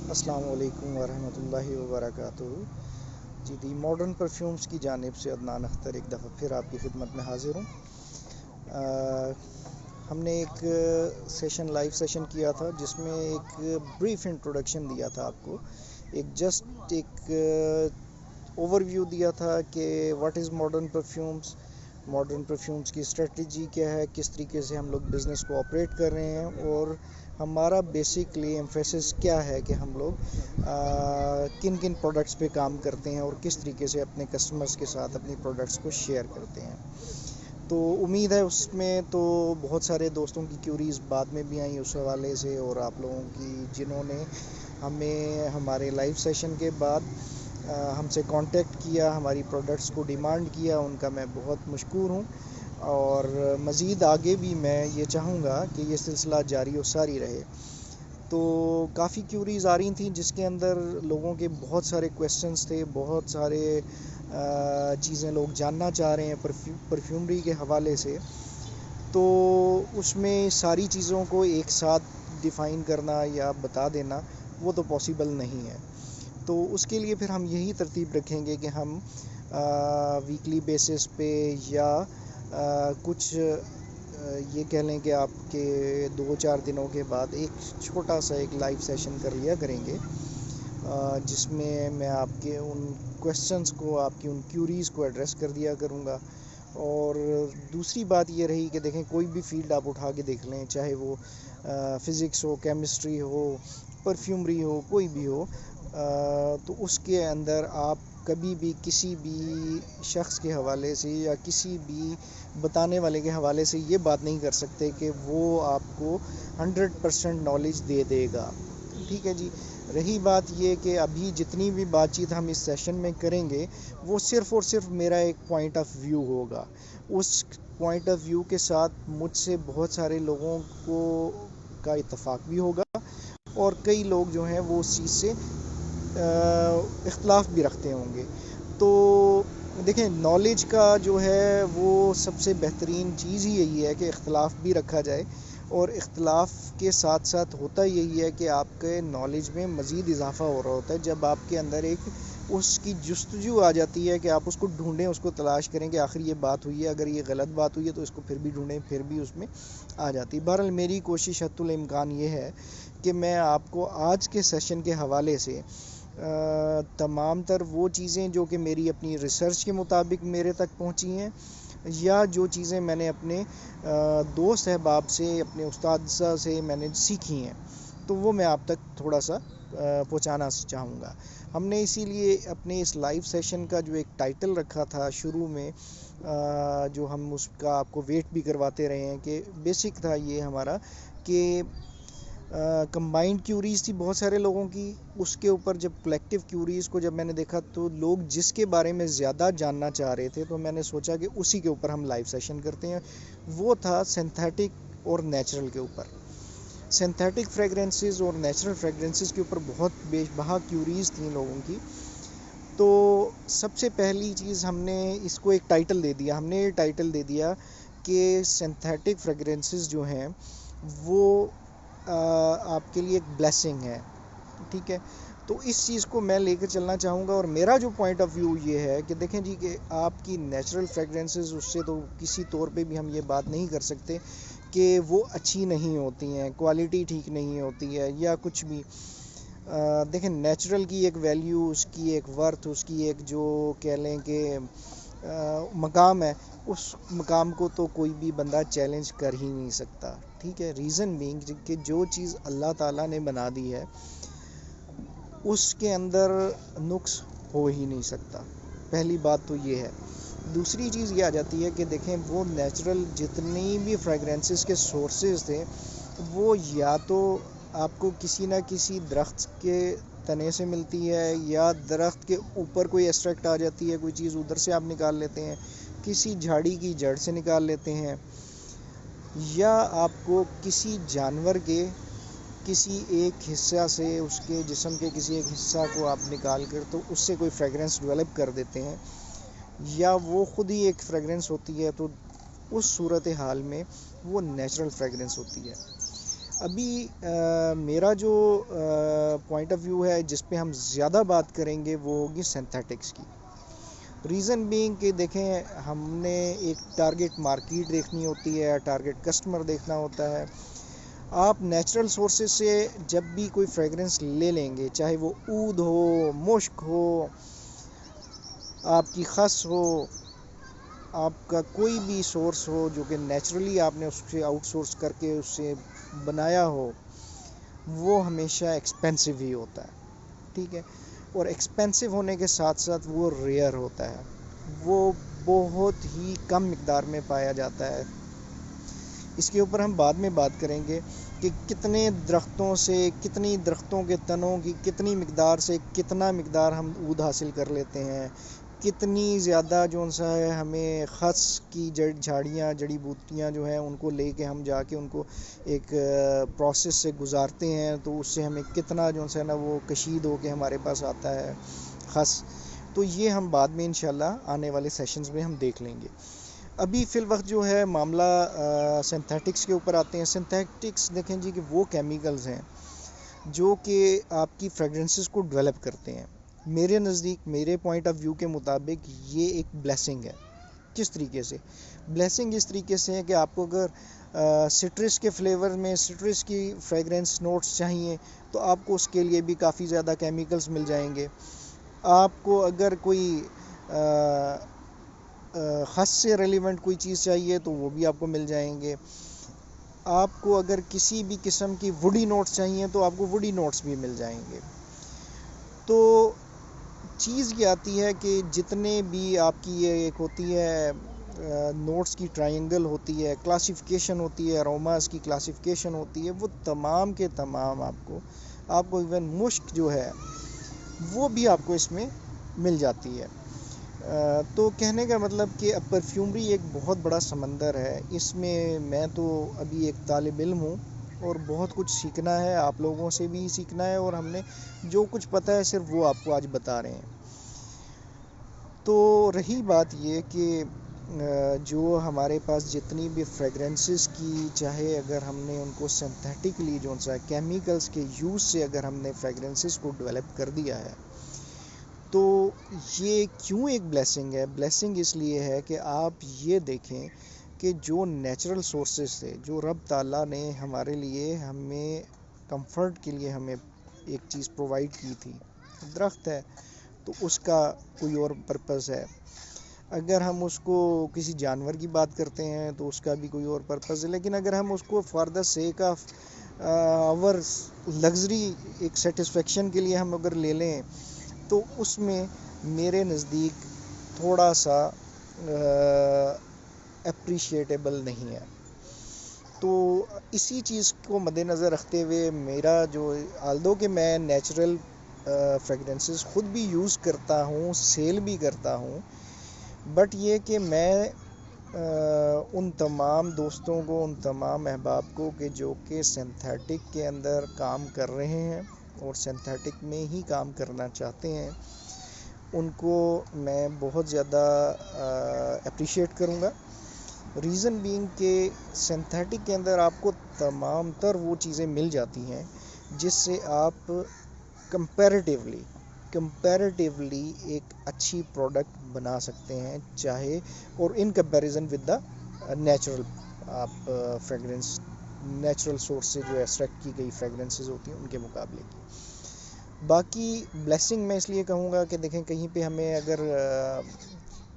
السلام علیکم ورحمۃ اللہ وبرکاتہ۔ جی دی ماڈرن پرفیومز کی جانب سے عدنان اختر ایک دفعہ پھر آپ کی خدمت میں حاضر ہوں۔ ہم نے ایک لائیو سیشن کیا تھا جس میں ایک بریف انٹروڈکشن دیا تھا آپ کو، ایک اوور ویو دیا تھا کہ واٹ از ماڈرن پرفیومز کی اسٹریٹجی کیا ہے، کس طریقے سے ہم لوگ بزنس کو آپریٹ کر رہے ہیں، اور ہمارا بیسکلی ایمفیسس کیا ہے کہ ہم لوگ کن کن پروڈکٹس پہ کام کرتے ہیں اور کس طریقے سے اپنے کسٹمرز کے ساتھ اپنی پروڈکٹس کو شیئر کرتے ہیں۔ تو امید ہے اس میں تو بہت سارے دوستوں کی کیوریز بعد میں بھی آئیں اس حوالے سے، اور آپ لوگوں کی جنہوں نے ہمیں ہمارے لائیو سیشن کے بعد ہم سے کانٹیکٹ کیا، ہماری پروڈکٹس کو ڈیمانڈ کیا، ان کا میں بہت مشکور ہوں، اور مزید آگے بھی میں یہ چاہوں گا کہ یہ سلسلہ جاری و ساری رہے۔ تو کافی کیوریز آ رہی تھیں جس کے اندر لوگوں کے بہت سارے کویسچنز تھے، بہت سارے چیزیں لوگ جاننا چاہ رہے ہیں پرفیومری کے حوالے سے۔ تو اس میں ساری چیزوں کو ایک ساتھ ڈیفائن کرنا یا بتا دینا وہ تو پاسبل نہیں ہے۔ تو اس کے لیے پھر ہم یہی ترتیب رکھیں گے کہ ہم ویکلی بیسس پہ یا کچھ یہ کہہ لیں کہ آپ کے 2-4 دنوں کے بعد ایک چھوٹا سا ایک لائیو سیشن کر لیا کریں گے، جس میں میں آپ کے ان کویسچنز کو، آپ کی ان کیوریز کو ایڈریس کر دیا کروں گا۔ اور دوسری بات یہ رہی کہ دیکھیں، کوئی بھی فیلڈ آپ اٹھا کے دیکھ لیں، چاہے وہ فزکس ہو، کیمسٹری ہو، پرفیومری ہو، کوئی بھی ہو، تو اس کے اندر آپ کبھی بھی کسی بھی شخص کے حوالے سے یا کسی بھی بتانے والے کے حوالے سے یہ بات نہیں کر سکتے کہ وہ آپ کو 100% نالج دے دے گا۔ ٹھیک ہے جی۔ رہی بات یہ کہ ابھی جتنی بھی بات چیت ہم اس سیشن میں کریں گے وہ صرف اور صرف میرا ایک پوائنٹ آف ویو ہوگا۔ اس پوائنٹ آف ویو کے ساتھ مجھ سے بہت سارے لوگوں کا اتفاق بھی ہوگا، اور کئی لوگ جو ہیں وہ اس چیز سے اختلاف بھی رکھتے ہوں گے۔ تو دیکھیں، نالج کا جو ہے وہ سب سے بہترین چیز ہی یہی ہے کہ اختلاف بھی رکھا جائے، اور اختلاف کے ساتھ ساتھ ہوتا یہی ہے کہ آپ کے نالج میں مزید اضافہ ہو رہا ہوتا ہے جب آپ کے اندر ایک اس کی جستجو آ جاتی ہے کہ آپ اس کو ڈھونڈیں، اس کو تلاش کریں کہ آخر یہ بات ہوئی ہے، اگر یہ غلط بات ہوئی ہے تو اس کو پھر بھی ڈھونڈیں، پھر بھی اس میں آ جاتی ہے۔ بہرحال میری کوشش حتی الامکان یہ ہے کہ میں آپ کو آج کے سیشن کے حوالے سے تمام تر وہ چیزیں جو کہ میری اپنی ریسرچ کے مطابق میرے تک پہنچی ہیں، یا جو چیزیں میں نے اپنے دوست احباب سے، اپنے استاذہ سے میں نے سیکھی ہیں، تو وہ میں آپ تک تھوڑا سا پہنچانا چاہوں گا۔ ہم نے اسی لیے اپنے اس لائیو سیشن کا جو ایک ٹائٹل رکھا تھا شروع میں، جو ہم اس کا آپ کو ویٹ بھی کرواتے رہے ہیں، کہ بیسک تھا یہ ہمارا کہ کمبائنڈ کیوریز تھی بہت سارے لوگوں کی۔ اس کے اوپر جب کلیکٹیو کیوریز کو جب میں نے دیکھا تو لوگ جس کے بارے میں زیادہ جاننا چاہ رہے تھے، تو میں نے سوچا کہ اسی کے اوپر ہم لائیو سیشن کرتے ہیں۔ وہ تھا سنتھیٹک اور نیچرل کے اوپر۔ سنتھیٹک فریگرنسز اور نیچرل فریگرنسز کے اوپر بہت بے بہا کیوریز تھیں لوگوں کی۔ تو سب سے پہلی چیز ہم نے اس کو ایک ٹائٹل دے دیا، کہ سنتھیٹک فریگرنسز جو ہیں وہ آپ کے لیے ایک بلیسنگ ہے۔ ٹھیک ہے، تو اس چیز کو میں لے کر چلنا چاہوں گا، اور میرا جو پوائنٹ آف ویو یہ ہے کہ دیکھیں جی، کہ آپ کی نیچرل فریگرنسز، اس سے تو کسی طور پہ بھی ہم یہ بات نہیں کر سکتے کہ وہ اچھی نہیں ہوتی ہیں، کوالٹی ٹھیک نہیں ہوتی ہے یا کچھ بھی۔ دیکھیں، نیچرل کی ایک ویلیو، اس کی ایک ورتھ، اس کی ایک جو کہہ لیں کہ مقام ہے، اس مقام کو تو کوئی بھی بندہ چیلنج کر ہی نہیں سکتا۔ ٹھیک ہے، ریزن بینگ کہ جو چیز اللہ تعالیٰ نے بنا دی ہے اس کے اندر نقص ہو ہی نہیں سکتا۔ پہلی بات تو یہ ہے۔ دوسری چیز یہ آ جاتی ہے کہ دیکھیں، وہ نیچرل جتنی بھی فریگرنسز کے سورسز تھے، وہ یا تو آپ کو کسی نہ کسی درخت کے تنے سے ملتی ہے، یا درخت کے اوپر کوئی ایکسٹریکٹ آ جاتی ہے، کوئی چیز ادھر سے آپ نکال لیتے ہیں، کسی جھاڑی کی جڑ سے نکال لیتے ہیں، یا آپ کو کسی جانور کے کسی ایک حصہ سے، اس کے جسم کے کسی ایک حصہ کو آپ نکال کر تو اس سے کوئی فریگرنس ڈیولپ کر دیتے ہیں، یا وہ خود ہی ایک فریگرنس ہوتی ہے، تو اس صورت حال میں وہ نیچرل فریگرنس ہوتی ہے۔ ابھی میرا جو پوائنٹ آف ویو ہے جس پہ ہم زیادہ بات کریں گے وہ ہوگی سنتھیٹکس کی. ریزن بینگ کہ دیکھیں ہم نے ایک ٹارگیٹ مارکیٹ دیکھنی ہوتی ہے, ٹارگیٹ کسٹمر دیکھنا ہوتا ہے. آپ نیچرل سورسز سے جب بھی کوئی فریگرنس لے لیں گے, چاہے وہ عود ہو, مشک ہو, آپ کی خس ہو, آپ کا کوئی بھی سورس ہو جو کہ نیچرلی آپ نے اس سے آؤٹ سورس کر کے اس سے بنایا ہو, وہ ہمیشہ ایکسپینسو ہی ہوتا ہے. ٹھیک ہے, اور ایکسپینسو ہونے کے ساتھ ساتھ وہ ریئر ہوتا ہے, وہ بہت ہی کم مقدار میں پایا جاتا ہے. اس کے اوپر ہم بعد میں بات کریں گے کہ کتنے درختوں سے, کتنی درختوں کے تنوں کی کتنی مقدار سے کتنا مقدار ہم عود حاصل کر لیتے ہیں, کتنی زیادہ جو سا ہے ہمیں خس کی جھاڑیاں, جڑی بوٹیاں جو ہیں ان کو لے کے ہم جا کے ان کو ایک پروسیس سے گزارتے ہیں, تو اس سے ہمیں کتنا جو ہے نا وہ کشید ہو کے ہمارے پاس آتا ہے خس. تو یہ ہم بعد میں انشاءاللہ آنے والے سیشنز میں ہم دیکھ لیں گے. ابھی فی الوقت جو ہے معاملہ سنتھیٹکس کے اوپر آتے ہیں. سنتھیٹکس دیکھیں جی کہ وہ کیمیکلز ہیں جو کہ آپ کی فریگرنسز کو ڈیولپ کرتے ہیں. میرے نزدیک, میرے پوائنٹ آف ویو کے مطابق یہ ایک بلیسنگ ہے. کس طریقے سے بلیسنگ؟ اس طریقے سے ہے کہ آپ کو اگر سٹرس کے فلیور میں سٹرس کی فریگرنس نوٹس چاہیے تو آپ کو اس کے لیے بھی کافی زیادہ کیمیکلز مل جائیں گے. آپ کو اگر کوئی خاص سے ریلیونٹ کوئی چیز چاہیے تو وہ بھی آپ کو مل جائیں گے. آپ کو اگر کسی بھی قسم کی ووڈی نوٹس چاہیے تو آپ کو ووڈی نوٹس بھی مل جائیں گے. تو چیز یہ آتی ہے کہ جتنے بھی آپ کی یہ ایک ہوتی ہے نوٹس کی ٹرائنگل ہوتی ہے, کلاسیفیکیشن ہوتی ہے, اروماز کی کلاسیفیکیشن ہوتی ہے, وہ تمام کے تمام آپ کو ایون مشک جو ہے وہ بھی آپ کو اس میں مل جاتی ہے. تو کہنے کا مطلب کہ پرفیومری ایک بہت بڑا سمندر ہے. اس میں تو ابھی ایک طالب علم ہوں اور بہت کچھ سیکھنا ہے, آپ لوگوں سے بھی سیکھنا ہے, اور ہم نے جو کچھ پتہ ہے صرف وہ آپ کو آج بتا رہے ہیں. تو رہی بات یہ کہ جو ہمارے پاس جتنی بھی فریگرنسز کی, چاہے اگر ہم نے ان کو سنتھیٹکلی جو سا کیمیکلز کے یوز سے اگر ہم نے فریگرنسز کو ڈیولپ کر دیا ہے, تو یہ کیوں ایک بلیسنگ ہے؟ بلیسنگ اس لیے ہے کہ آپ یہ دیکھیں کہ جو نیچرل سورسز تھے, جو رب تعالیٰ نے ہمارے لیے, ہمیں کمفرٹ کے لیے ہمیں ایک چیز پرووائڈ کی تھی, درخت ہے, تو اس کا کوئی اور پرپس ہے. اگر ہم اس کو کسی جانور کی بات کرتے ہیں تو اس کا بھی کوئی اور پرپس ہے. لیکن اگر ہم اس کو for the sake of our luxury, ایک سیٹسفیکشن کے لیے ہم اگر لے لیں, تو اس میں میرے نزدیک تھوڑا سا اپریشیٹیبل نہیں ہے. تو اسی چیز کو مد نظر رکھتے ہوئے میرا جو, آلدو کہ میں نیچرل فریگرنسز خود بھی یوز کرتا ہوں, سیل بھی کرتا ہوں, بٹ یہ کہ میں ان تمام دوستوں کو, ان تمام احباب کو کہ جو کہ سنتھیٹک کے اندر کام کر رہے ہیں اور سنتھیٹک میں ہی کام کرنا چاہتے ہیں, ان کو میں بہت زیادہ اپریشیٹ کروں گا. ریزن بینگ کہ سنتھیٹک کے اندر آپ کو تمام تر وہ چیزیں مل جاتی ہیں جس سے آپ کمپیریٹیولی ایک اچھی پروڈکٹ بنا سکتے ہیں, چاہے اور in comparison with the natural آپ فریگرنس, نیچرل سورس سے جو ایکسٹریکٹ کی گئی فریگرنسز ہوتی ہیں ان کے مقابلے کی. باقی بلیسنگ میں اس لیے کہوں گا کہ دیکھیں کہیں پہ ہمیں اگر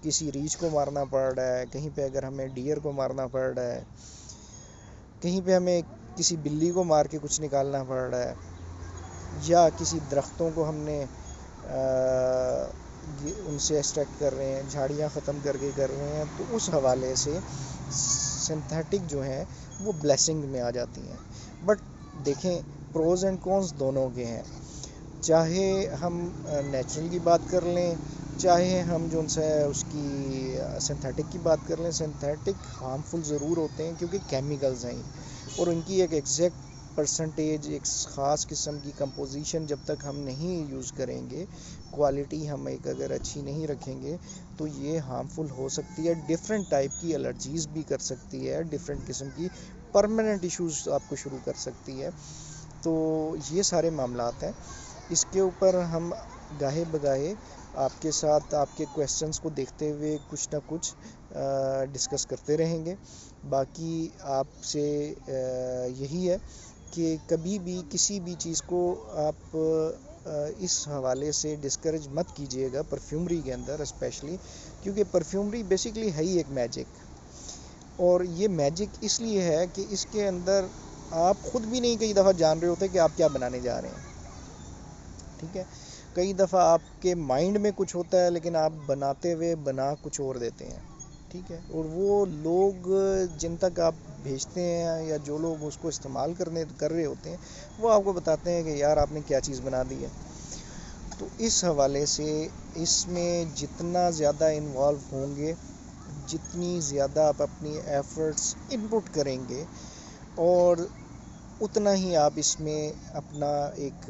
کسی ریچھ کو مارنا پڑ رہا ہے, کہیں پہ اگر ہمیں ڈیئر کو مارنا پڑ رہا ہے, کہیں پہ ہمیں کسی بلی کو مار کے کچھ نکالنا پڑ رہا ہے, یا کسی درختوں کو ہم نے ان سے ایکسٹریکٹ کر رہے ہیں, جھاڑیاں ختم کر کے کر رہے ہیں, تو اس حوالے سے سنتھیٹک جو ہیں وہ بلیسنگ میں آ جاتی ہیں. بٹ دیکھیں پروز اینڈ کونس دونوں کے ہیں. چاہے ہم نیچرل کی بات کر لیں, چاہے ہم جو سا اس کی سنتھیٹک کی بات کر لیں, سنتھیٹک ہارمفل ضرور ہوتے ہیں کیونکہ کیمیکلز ہیں, اور ان کی ایک ایگزیکٹ پرسنٹیج, ایک خاص قسم کی کمپوزیشن جب تک ہم نہیں یوز کریں گے, کوالٹی ہم ایک اگر اچھی نہیں رکھیں گے تو یہ ہارمفل ہو سکتی ہے. ڈفرینٹ ٹائپ کی الرجیز بھی کر سکتی ہے, ڈفرینٹ قسم کی پرماننٹ ایشوز آپ کو شروع کر سکتی ہے. تو یہ سارے معاملات ہیں. اس کے اوپر ہم گاہے بگاہے آپ کے ساتھ آپ کے کویسچنس کو دیکھتے ہوئے کچھ نہ کچھ ڈسکس کرتے رہیں گے. باقی آپ سے یہی ہے کہ کبھی بھی کسی بھی چیز کو آپ اس حوالے سے ڈسکریج مت کیجیے گا پرفیومری کے اندر اسپیشلی, کیونکہ پرفیومری بیسکلی ہے ہی ایک میجک. اور یہ میجک اس لیے ہے کہ اس کے اندر آپ خود بھی نہیں کئی دفعہ جان رہے ہوتے کہ آپ کیا بنانے جا رہے ہیں. ٹھیک ہے, کئی دفعہ آپ کے مائنڈ میں کچھ ہوتا ہے لیکن آپ بناتے ہوئے بنا کچھ اور دیتے ہیں. ٹھیک ہے, اور وہ لوگ جن تک آپ بھیجتے ہیں یا جو لوگ اس کو استعمال کر رہے ہوتے ہیں وہ آپ کو بتاتے ہیں کہ یار آپ نے کیا چیز بنا دی ہے. تو اس حوالے سے اس میں جتنا زیادہ انوالو ہوں گے, جتنی زیادہ آپ اپنی ایفرٹس ان پٹ کریں گے, اور اتنا ہی آپ اس میں اپنا ایک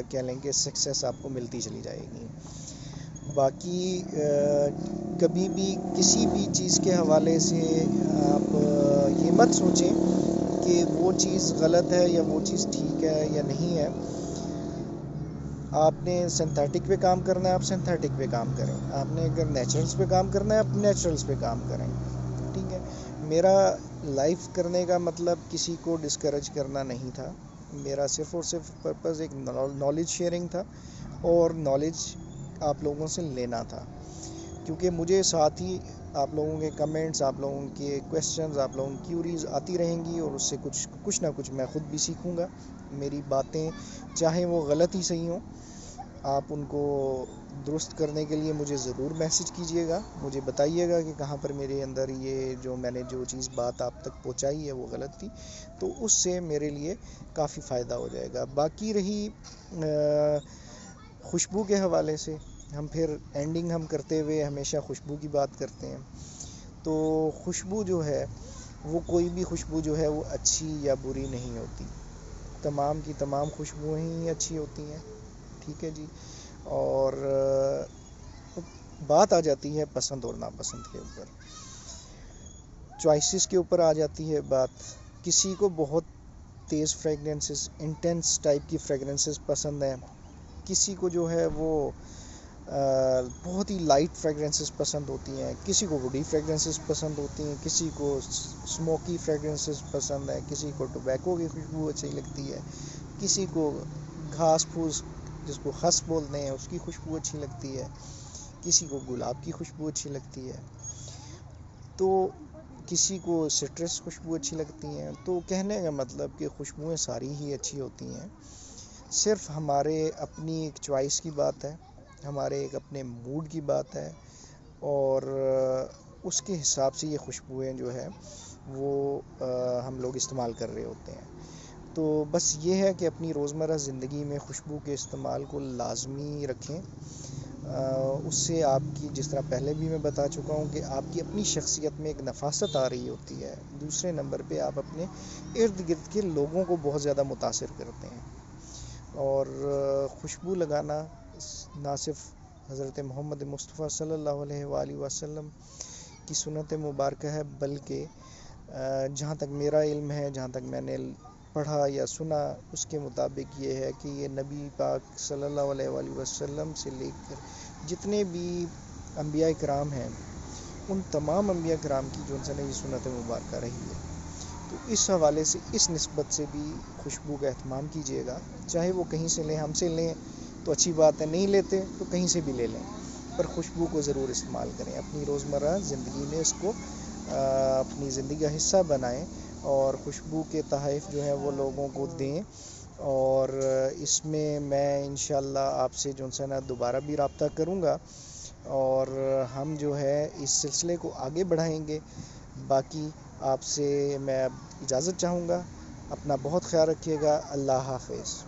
کہہ لیں کہ سکسیس آپ کو ملتی چلی جائے گی. باقی کبھی بھی کسی بھی چیز کے حوالے سے آپ یہ مت سوچیں کہ وہ چیز غلط ہے یا وہ چیز ٹھیک ہے یا نہیں ہے. آپ نے سنتھیٹک پہ کام کرنا ہے آپ سنتھیٹک پہ کام کریں, آپ نے اگر نیچرلس پہ کام کرنا ہے آپ نیچرلس پہ کام کریں. ٹھیک ہے, میرا لائف کرنے کا مطلب کسی کو ڈسکریج کرنا نہیں تھا. میرا صرف اور صرف پرپز ایک نالج شیئرنگ تھا اور نالج آپ لوگوں سے لینا تھا. کیونکہ مجھے ساتھ ہی آپ لوگوں کے کمنٹس, آپ لوگوں کے کویسچنز, آپ لوگوں کی کیوریز آتی رہیں گی اور اس سے کچھ نہ کچھ میں خود بھی سیکھوں گا. میری باتیں چاہے وہ غلط ہی صحیح ہوں, آپ ان کو درست کرنے کے لیے مجھے ضرور میسج کیجیے گا, مجھے بتائیے گا کہ کہاں پر میرے اندر یہ جو میں نے جو چیز بات آپ تک پہنچائی ہے وہ غلط تھی, تو اس سے میرے لیے کافی فائدہ ہو جائے گا. باقی رہی خوشبو کے حوالے سے, ہم پھر اینڈنگ ہم کرتے ہوئے ہمیشہ خوشبو کی بات کرتے ہیں. تو خوشبو جو ہے وہ کوئی بھی خوشبو جو ہے وہ اچھی یا بری نہیں ہوتی, تمام کی تمام خوشبوئیں ہی اچھی ہوتی ہیں. ٹھیک ہے جی, اور بات آ جاتی ہے پسند اور ناپسند کے اوپر, چوائسیز کے اوپر آ جاتی ہے بات. کسی کو بہت تیز فریگرنسز, انٹینس ٹائپ کی فریگرنسز پسند ہیں, کسی کو جو ہے وہ بہت ہی لائٹ فریگرنسز پسند ہوتی ہیں, کسی کو ووڈی فریگرنسز پسند ہوتی ہیں, کسی کو اسموکی فریگرنسز پسند ہیں, کسی کو ٹوبیکو کی خوشبو اچھی لگتی ہے, کسی کو گھاس پھوس جس کو خس بولتے ہیں اس کی خوشبو اچھی لگتی ہے, کسی کو گلاب کی خوشبو اچھی لگتی ہے, تو کسی کو سٹرس خوشبو اچھی لگتی ہیں. تو کہنے کا مطلب کہ خوشبوئیں ساری ہی اچھی ہوتی ہیں, صرف ہمارے اپنی ایک چوائس کی بات ہے, ہمارے ایک اپنے موڈ کی بات ہے, اور اس کے حساب سے یہ خوشبوئیں جو ہے وہ ہم لوگ استعمال کر رہے ہوتے ہیں. تو بس یہ ہے کہ اپنی روزمرہ زندگی میں خوشبو کے استعمال کو لازمی رکھیں. اس سے آپ کی, جس طرح پہلے بھی میں بتا چکا ہوں, کہ آپ کی اپنی شخصیت میں ایک نفاست آ رہی ہوتی ہے. دوسرے نمبر پہ آپ اپنے ارد گرد کے لوگوں کو بہت زیادہ متاثر کرتے ہیں. اور خوشبو لگانا نہ صرف حضرت محمد مصطفیٰ صلی اللہ علیہ وآلہ وسلم کی سنت مبارکہ ہے, بلکہ جہاں تک میرا علم ہے, جہاں تک میں نے پڑھا یا سنا, اس کے مطابق یہ ہے کہ یہ نبی پاک صلی اللہ علیہ وآلہ وسلم سے لے کر جتنے بھی انبیاء کرام ہیں ان تمام انبیاء کرام کی جو ان سے یہ سنت مبارکہ رہی ہے. تو اس حوالے سے اس نسبت سے بھی خوشبو کا اہتمام کیجیے گا, چاہے وہ کہیں سے لیں, ہم سے لیں تو اچھی بات ہے, نہیں لیتے تو کہیں سے بھی لے لیں, پر خوشبو کو ضرور استعمال کریں, اپنی روزمرہ زندگی میں اس کو اپنی زندگی کا حصہ بنائیں, اور خوشبو کے تحائف جو ہیں وہ لوگوں کو دیں. اور اس میں انشاءاللہ آپ سے جو ہے نا دوبارہ بھی رابطہ کروں گا, اور ہم جو ہے اس سلسلے کو آگے بڑھائیں گے. باقی آپ سے میں اجازت چاہوں گا, اپنا بہت خیال رکھیے گا. اللہ حافظ.